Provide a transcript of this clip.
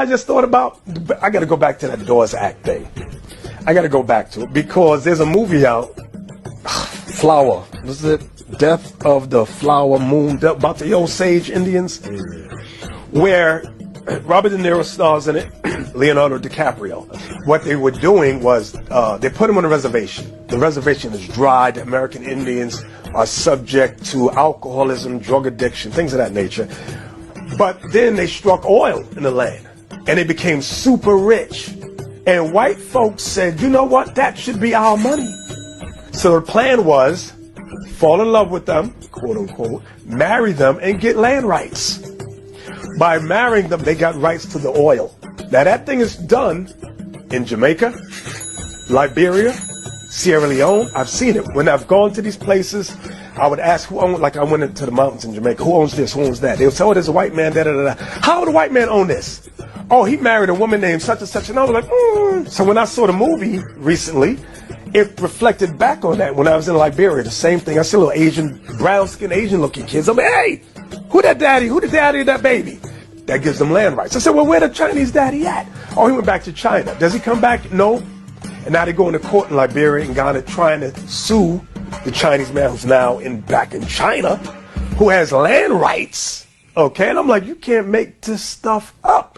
I just thought about, I got to go back to that Doors Act thing. I got to go back to it because there's a movie out, Flower. Was it Death of the Flower Moon, about the Osage Indians, where Robert De Niro stars in it, Leonardo DiCaprio. What they were doing was they put him on a reservation. The reservation is dry. The American Indians are subject to alcoholism, drug addiction, things of that nature. But then they struck oil in the land, and they became super rich. And white folks said, you know what, that should be our money. So the plan was, fall in love with them, quote unquote, marry them, and get land rights. By marrying them, they got rights to the oil. Now that thing is done in Jamaica, Liberia, Sierra Leone. I've seen it. When I've gone to these places, I would ask who owned, like I went into the mountains in Jamaica, who owns this, who owns that? They would say, oh, there's a white man, da-da-da-da. How would a white man own this? Oh, he married a woman named such and such. And I was like, So when I saw the movie recently, it reflected back on that when I was in Liberia. The same thing. I see little Asian, brown-skinned Asian-looking kids. I'm like, hey, who that daddy? Who the daddy of that baby? That gives them land rights. I said, well, where the Chinese daddy at? Oh, he went back to China. Does he come back? No. And now they go into court in Liberia and Ghana trying to sue the Chinese man who's now back in China, who has land rights. Okay, and I'm like, you can't make this stuff up.